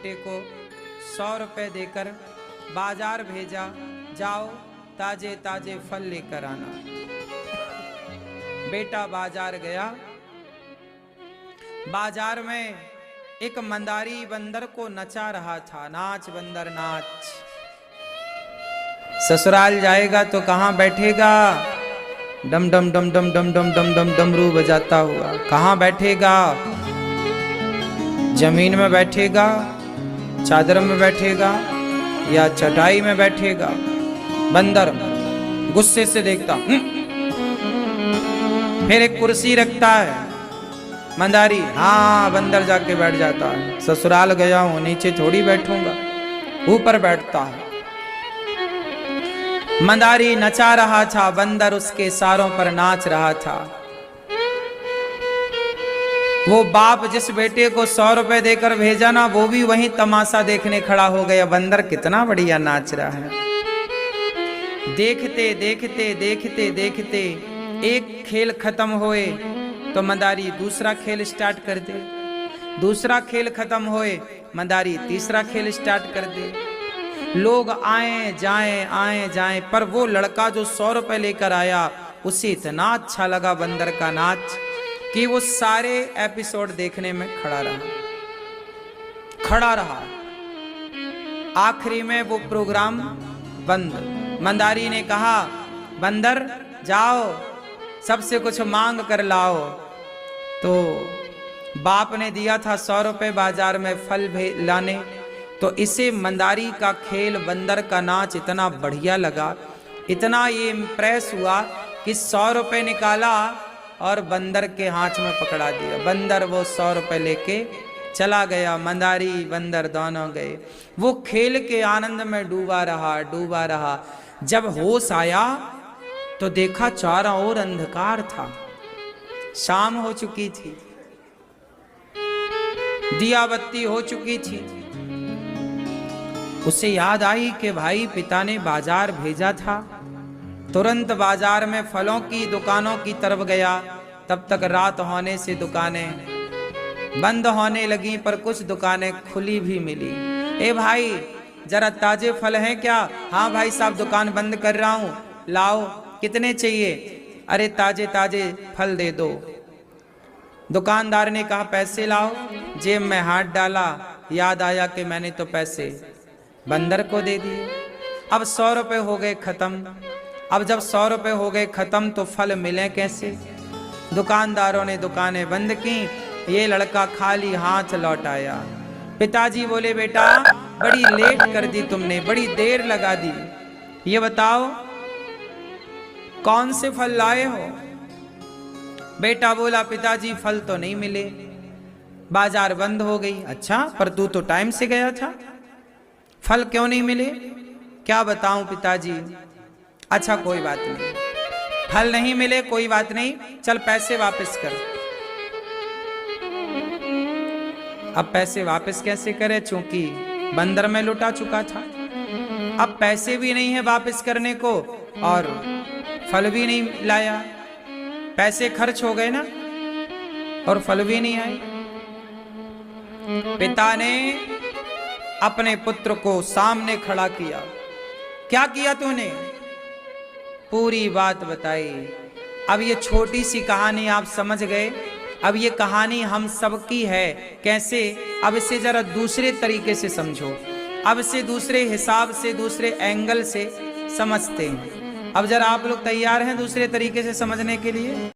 बेटे को 100 रुपए देकर बाजार भेजा, जाओ ताजे ताजे फल लेकर आना। बेटा बाजार गया। बाजार में एक मंदारी बंदर को नचा रहा था। नाच बंदर नाच। ससुराल जाएगा तो कहाँ बैठेगा? डम डम डम डम डम डम डम डम डमरू बजाता हुआ। कहाँ बैठेगा? जमीन में बैठेगा, चादर में बैठेगा या चटाई में बैठेगा? बंदर गुस्से से देखता। फिर एक कुर्सी रखता है मंदारी। हाँ, बंदर जाके बैठ जाता है। ससुराल गया हूं, नीचे थोड़ी बैठूंगा, ऊपर बैठता है। मंदारी नचा रहा था, बंदर उसके सारों पर नाच रहा था। वो बाप जिस बेटे को 100 रुपए देकर भेजा ना, वो भी वहीं तमाशा देखने खड़ा हो गया। बंदर कितना बढ़िया नाच रहा है। देखते देखते देखते देखते एक खेल खत्म होए तो मंदारी दूसरा खेल स्टार्ट कर दे। दूसरा खेल खत्म होए मंदारी तीसरा खेल स्टार्ट कर दे। लोग आए जाएं, पर वो लड़का जो 100 रुपए लेकर आया, उसे इतना अच्छा लगा बंदर का नाच कि वो सारे एपिसोड देखने में खड़ा रहा। आखिरी में वो प्रोग्राम बंद। मंदारी ने कहा, बंदर जाओ, सबसे कुछ मांग कर लाओ। तो बाप ने दिया था 100 रुपए बाजार में फल लाने। तो इसे मंदारी का खेल, बंदर का नाच इतना बढ़िया लगा, इतना ये इम्प्रेस हुआ कि 100 रुपए निकाला और बंदर के हाथ में पकड़ा दिया। बंदर वो 100 रुपए लेके चला गया। मंदारी बंदर दोनों गए। वो खेल के आनंद में डूबा रहा। जब होश आया तो देखा चारों ओर अंधकार था। शाम हो चुकी थी, दिया बत्ती हो चुकी थी। उसे याद आई कि भाई पिता ने बाजार भेजा था। तुरंत बाजार में फलों की दुकानों की तरफ गया। तब तक रात होने से दुकानें बंद होने लगी, पर कुछ दुकानें खुली भी मिली। ए भाई, जरा ताजे फल हैं क्या? हाँ भाई साहब, दुकान बंद कर रहा हूं, लाओ। कितने चाहिए? अरे ताजे ताजे फल दे दो। दुकानदार ने कहा पैसे लाओ। जेब में हाथ डाला, याद आया कि मैंने तो पैसे बंदर को दे दिए। अब 100 रुपए हो गए खत्म। अब जब 100 रुपए हो गए खत्म तो फल मिले कैसे? दुकानदारों ने दुकानें बंद की। ये लड़का खाली हाथ लौट आया। पिताजी बोले, बेटा बड़ी लेट कर दी तुमने, बड़ी देर लगा दी। ये बताओ कौन से फल लाए हो? बेटा बोला, पिताजी फल तो नहीं मिले, बाजार बंद हो गई। अच्छा, पर तू तो टाइम से गया था, फल क्यों नहीं मिले? क्या बताऊं पिताजी। अच्छा कोई बात नहीं, फल नहीं मिले कोई बात नहीं, चल पैसे वापस कर। अब पैसे वापस कैसे करे, चूंकि बंदर में लुटा चुका था। अब पैसे भी नहीं है वापस करने को और फल भी नहीं लाया। पैसे खर्च हो गए ना, और फल भी नहीं आए। पिता ने अपने पुत्र को सामने खड़ा किया। क्या किया तूने? पूरी बात बताई। अब ये छोटी सी कहानी आप समझ गए। अब ये कहानी हम सबकी है। कैसे? अब इसे जरा दूसरे तरीके से समझो। अब इसे दूसरे हिसाब से, दूसरे एंगल से समझते हैं। अब जरा आप लोग तैयार हैं दूसरे तरीके से समझने के लिए?